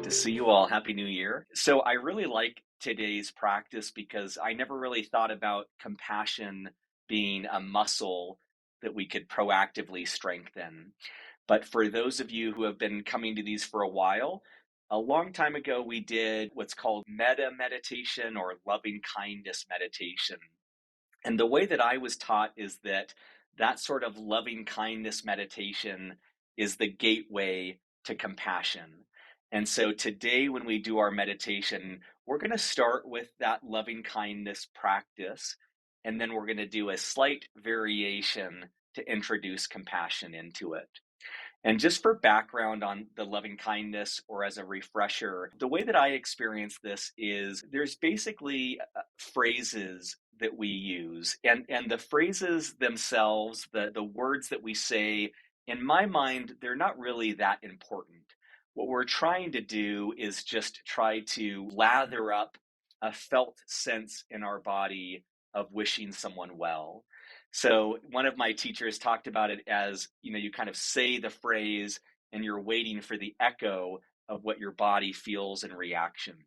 Good to see you all. Happy New Year. So, I really like today's practice because I never really thought about compassion being a muscle that we could proactively strengthen. But for those of you who have been coming to these for a while, a long time ago, we did what's called meta meditation or loving kindness meditation. And the way that I was taught is that that sort of loving kindness meditation is the gateway to compassion. And so today, when we do our meditation, we're going to start with that loving kindness practice. And then we're going to do a slight variation to introduce compassion into it. And just for background on the loving kindness, or as a refresher, the way that I experience this is there's basically phrases that we use, and the phrases themselves, the words that we say, in my mind, they're not really that important. What we're trying to do is just try to lather up a felt sense in our body of wishing someone well. So one of my teachers talked about it as, you kind of say the phrase and you're waiting for the echo of what your body feels in reaction.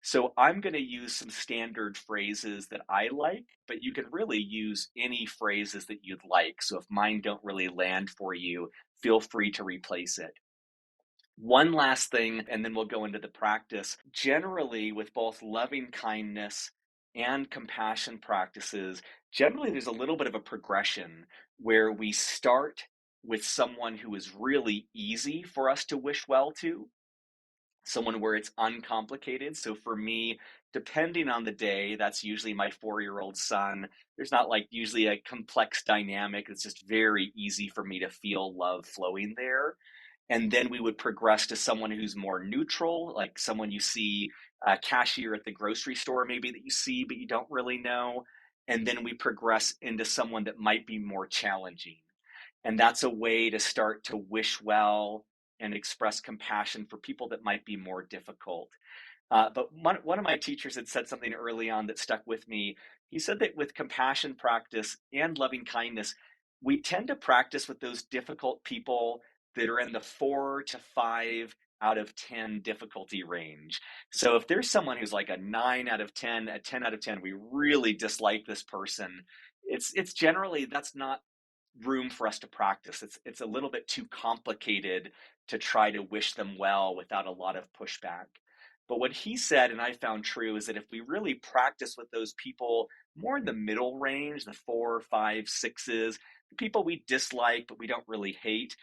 So I'm going to use some standard phrases that I like, but you can really use any phrases that you'd like. So if mine don't really land for you, feel free to replace it. One last thing, and then we'll go into the practice. Generally, with both loving kindness and compassion practices, generally there's a little bit of a progression where we start with someone who is really easy for us to wish well to, someone where it's uncomplicated. So for me, depending on the day, that's usually my 4-year-old son. There's not like usually a complex dynamic. It's just very easy for me to feel love flowing there. And then we would progress to someone who's more neutral, like someone you see, a cashier at the grocery store, maybe that you see, but you don't really know. And then we progress into someone that might be more challenging. And that's a way to start to wish well and express compassion for people that might be more difficult. But one of my teachers had said something early on that stuck with me. He said that with compassion practice and loving kindness, we tend to practice with those difficult people that are in the 4 to 5 out of 10 difficulty range. So if there's someone who's like a 9 out of 10, a 10 out of 10, we really dislike this person. It's generally, that's not room for us to practice. It's a little bit too complicated to try to wish them well without a lot of pushback. But what he said, and I found true, is that if we really practice with those people more in the middle range, the 4, 5, 6s, the people we dislike but we don't really hate,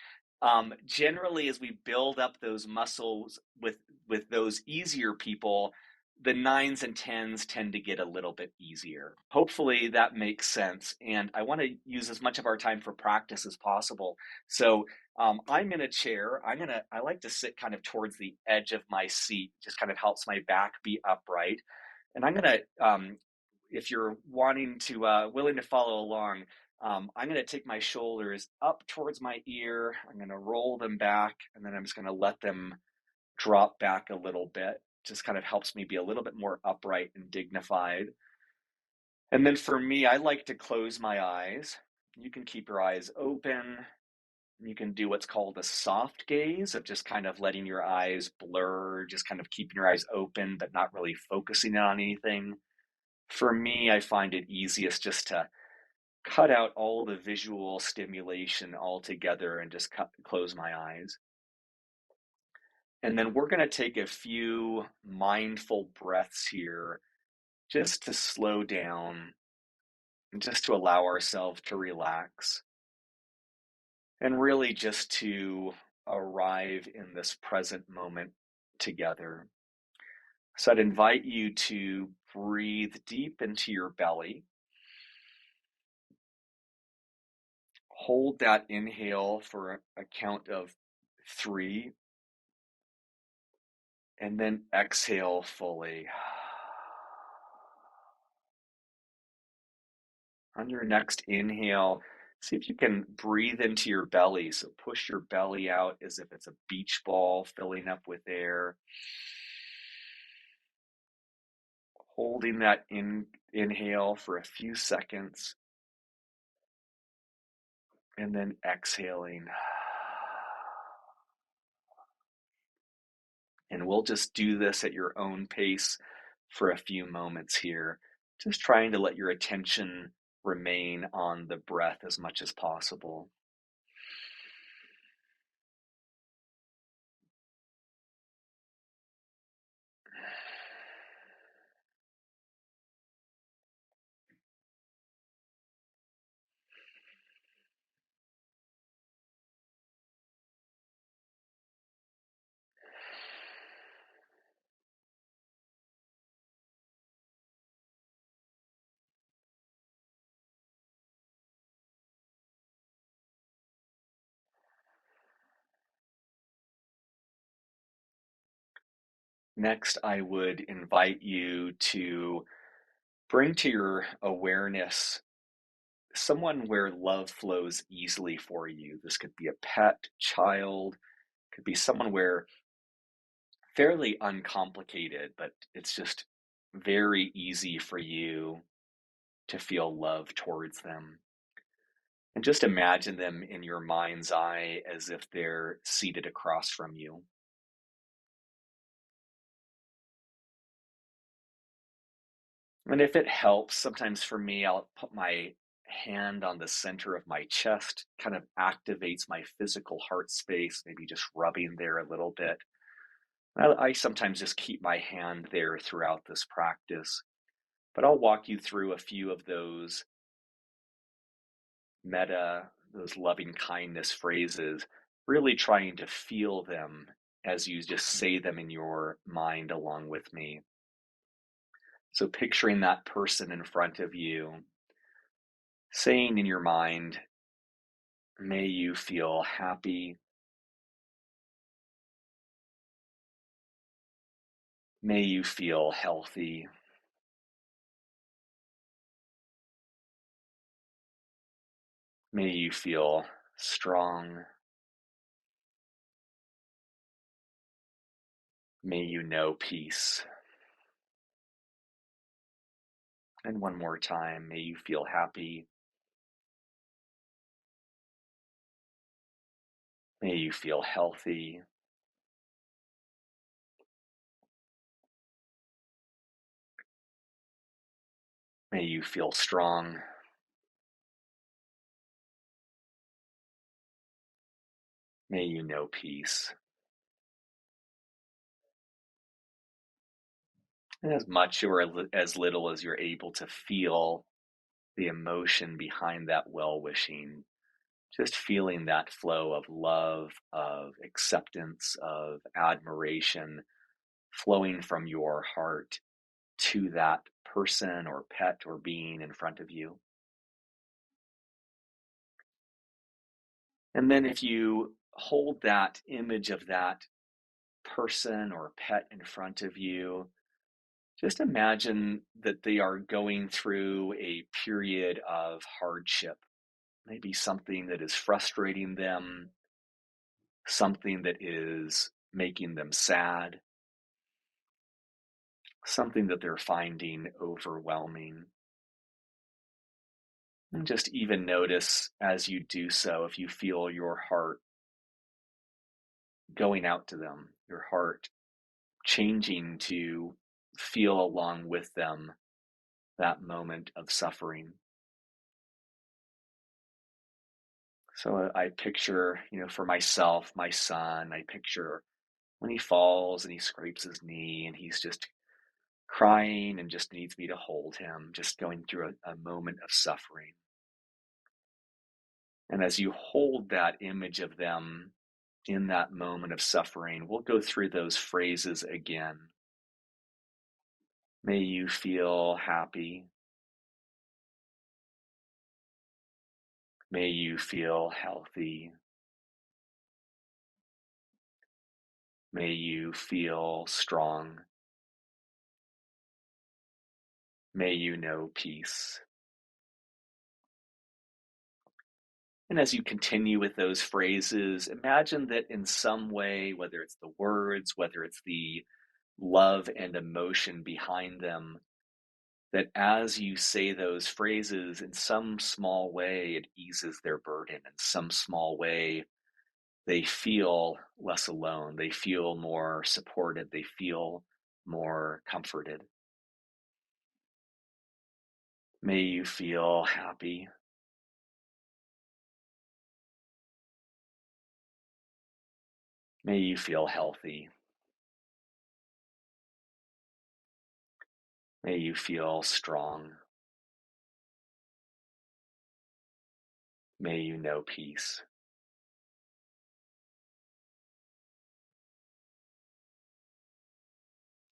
generally as we build up those muscles with those easier people, the 9s and 10s tend to get a little bit easier. Hopefully that makes sense. And I want to use as much of our time for practice as possible. So I'm in a chair. I like to sit kind of towards the edge of my seat, just kind of helps my back be upright. And I'm going to, if you're willing to follow along, I'm going to take my shoulders up towards my ear. I'm going to roll them back, and then I'm just going to let them drop back a little bit. Just kind of helps me be a little bit more upright and dignified. And then for me, I like to close my eyes. You can keep your eyes open. You can do what's called a soft gaze, of just kind of letting your eyes blur, just kind of keeping your eyes open, but not really focusing on anything. For me, I find it easiest just to cut out all the visual stimulation altogether and just close my eyes. And then we're going to take a few mindful breaths here just to slow down and just to allow ourselves to relax and really just to arrive in this present moment together. So I'd invite you to breathe deep into your belly. Hold that inhale for a count of 3, and then exhale fully. On your next inhale, see if you can breathe into your belly. So push your belly out as if it's a beach ball filling up with air. Holding that inhale for a few seconds, and then exhaling. And we'll just do this at your own pace for a few moments here, just trying to let your attention remain on the breath as much as possible. Next, I would invite you to bring to your awareness someone where love flows easily for you. This could be a pet, child, could be someone where fairly uncomplicated, but it's just very easy for you to feel love towards them. And just imagine them in your mind's eye as if they're seated across from you. And if it helps, sometimes for me, I'll put my hand on the center of my chest, kind of activates my physical heart space, maybe just rubbing there a little bit. I sometimes just keep my hand there throughout this practice, but I'll walk you through a few of those those loving kindness phrases, really trying to feel them as you just say them in your mind along with me. So picturing that person in front of you, saying in your mind, may you feel happy, may you feel healthy, may you feel strong, may you know peace. And one more time, may you feel happy, may you feel healthy, may you feel strong, may you know peace. And as much or as little as you're able to feel the emotion behind that well wishing, just feeling that flow of love, of acceptance, of admiration flowing from your heart to that person or pet or being in front of you. And then if you hold that image of that person or pet in front of you, just imagine that they are going through a period of hardship, maybe something that is frustrating them, something that is making them sad, something that they're finding overwhelming. And just even notice as you do so, if you feel your heart going out to them, your heart changing to feel along with them that moment of suffering. So I picture, for myself, my son, I picture when he falls and he scrapes his knee and he's just crying and just needs me to hold him, just going through a moment of suffering. And as you hold that image of them in that moment of suffering, we'll go through those phrases again. May you feel happy. May you feel healthy. May you feel strong. May you know peace. And as you continue with those phrases, imagine that in some way, whether it's the words, whether it's the love and emotion behind them, that as you say those phrases, in some small way, it eases their burden. In some small way, they feel less alone. They feel more supported. They feel more comforted. May you feel happy. May you feel healthy. May you feel strong. May you know peace.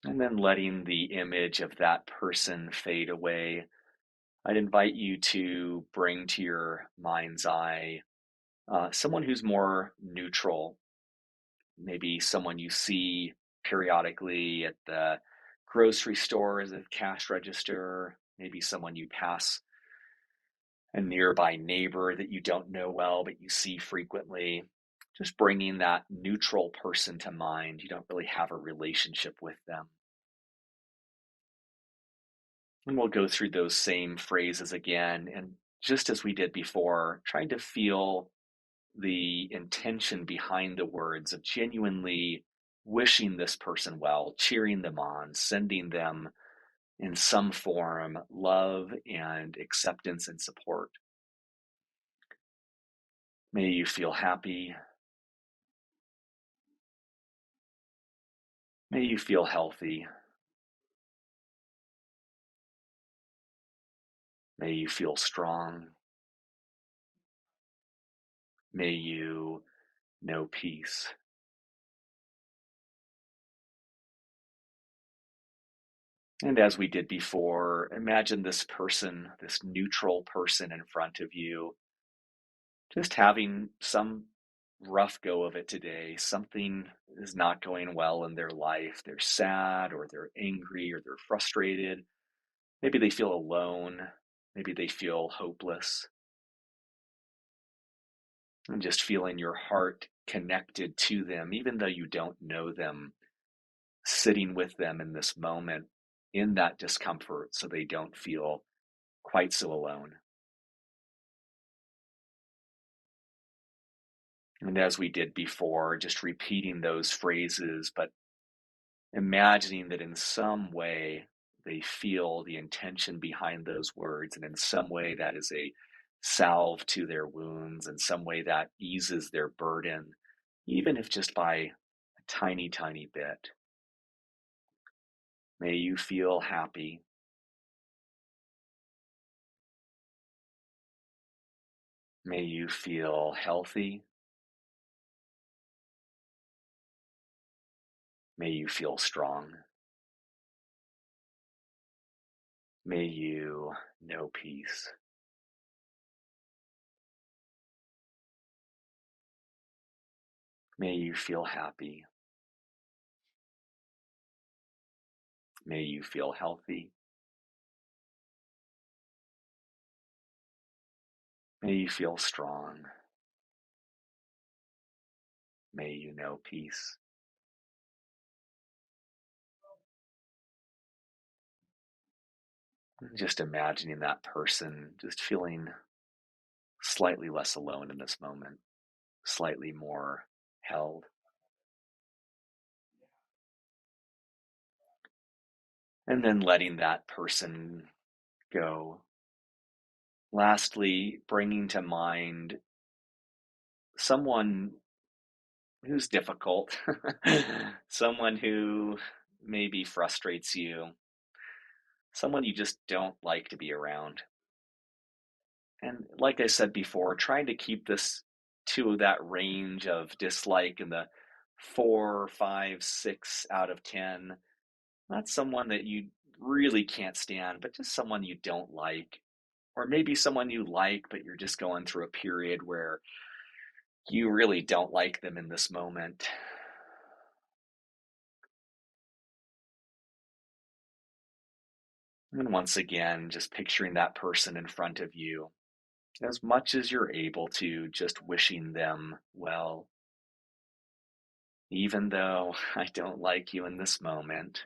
And then letting the image of that person fade away, I'd invite you to bring to your mind's eye someone who's more neutral, maybe someone you see periodically at the grocery store as a cash register, maybe someone you pass a nearby neighbor that you don't know well but you see frequently. Just bringing that neutral person to mind. You don't really have a relationship with them. And we'll go through those same phrases again. And just as we did before, trying to feel the intention behind the words of genuinely wishing this person well, cheering them on, sending them in some form love and acceptance and support. May you feel happy. May you feel healthy. May you feel strong. May you know peace. And as we did before, imagine this person, this neutral person in front of you, just having some rough go of it today. Something is not going well in their life. They're sad or they're angry or they're frustrated. Maybe they feel alone. Maybe they feel hopeless. And just feeling your heart connected to them, even though you don't know them, sitting with them in this moment in that discomfort so they don't feel quite so alone. And as we did before, just repeating those phrases, but imagining that in some way they feel the intention behind those words, and in some way that is a salve to their wounds, in some way that eases their burden, even if just by a tiny, tiny bit. May you feel happy. May you feel healthy. May you feel strong. May you know peace. May you feel happy. May you feel healthy. May you feel strong. May you know peace. Just imagining that person just feeling slightly less alone in this moment, slightly more held. And then letting that person go. Lastly, bringing to mind someone who's difficult, someone who maybe frustrates you, someone you just don't like to be around. And like I said before, trying to keep this to that range of dislike in the 4, 5, 6 out of 10. Not someone that you really can't stand, but just someone you don't like. Or maybe someone you like, but you're just going through a period where you really don't like them in this moment. And once again, just picturing that person in front of you as much as you're able to, just wishing them well. Even though I don't like you in this moment,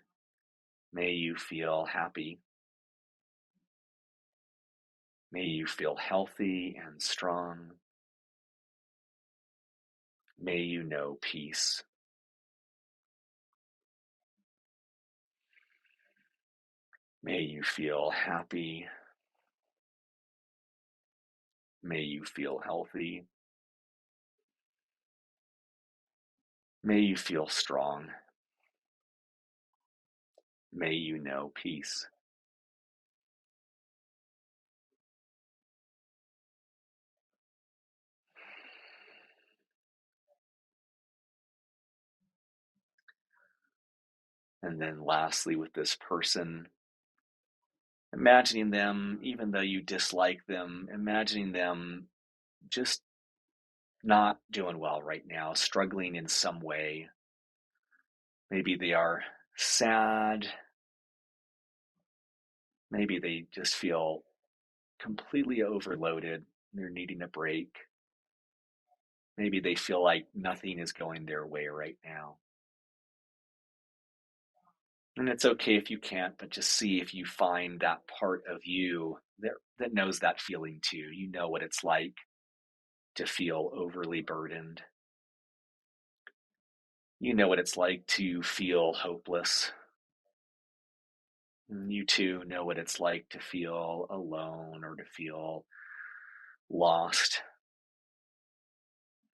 may you feel happy. May you feel healthy and strong. May you know peace. May you feel happy. May you feel healthy. May you feel strong. May you know peace. And then lastly, with this person, imagining them, even though you dislike them, imagining them just not doing well right now, struggling in some way. Maybe they are sad. Maybe they just feel completely overloaded. They're needing a break. Maybe they feel like nothing is going their way right now. And it's okay if you can't, but just see if you find that part of you that knows that feeling too. You know what it's like to feel overly burdened. You know what it's like to feel hopeless. And you too know what it's like to feel alone or to feel lost.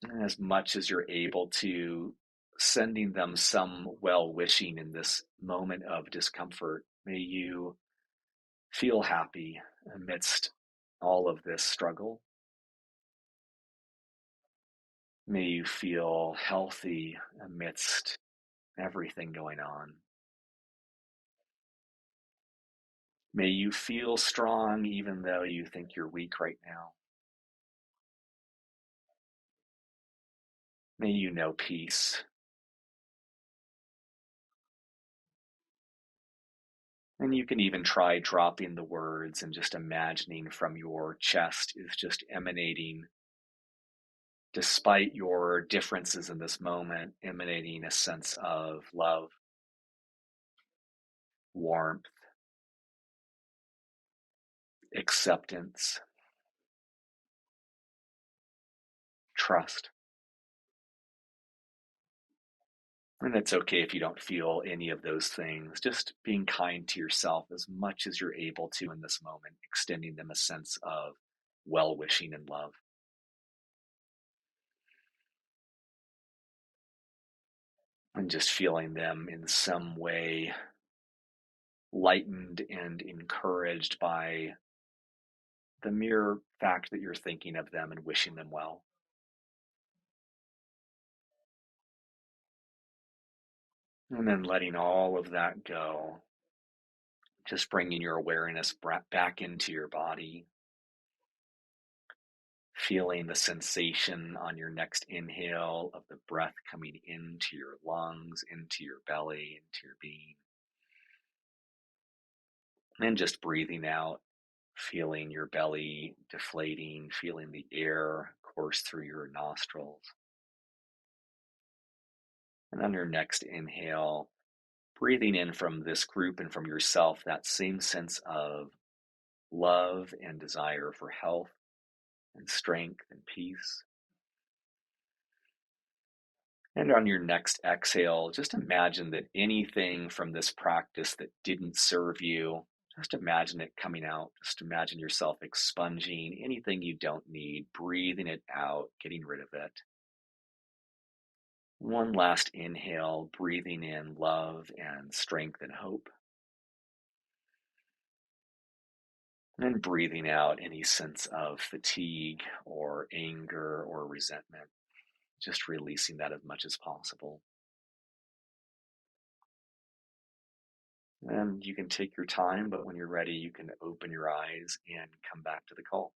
And as much as you're able to, sending them some well wishing in this moment of discomfort, may you feel happy amidst all of this struggle. May you feel healthy amidst everything going on. May you feel strong even though you think you're weak right now. May you know peace. And you can even try dropping the words and just imagining from your chest is just emanating, despite your differences in this moment, emanating a sense of love, warmth, acceptance, trust. And it's okay if you don't feel any of those things. Just being kind to yourself as much as you're able to in this moment, extending them a sense of well wishing and love. And just feeling them in some way lightened and encouraged by the mere fact that you're thinking of them and wishing them well. And then letting all of that go, just bringing your awareness back into your body, feeling the sensation on your next inhale of the breath coming into your lungs, into your belly, into your being. And just breathing out, feeling your belly deflating, feeling the air course through your nostrils. And on your next inhale, breathing in from this group and from yourself that same sense of love and desire for health and strength and peace. And on your next exhale, just imagine that anything from this practice that didn't serve you, just imagine it coming out. Just imagine yourself expunging anything you don't need, breathing it out, getting rid of it. One last inhale, breathing in love and strength and hope. And breathing out any sense of fatigue or anger or resentment, just releasing that as much as possible. And you can take your time, but when you're ready, you can open your eyes and come back to the call.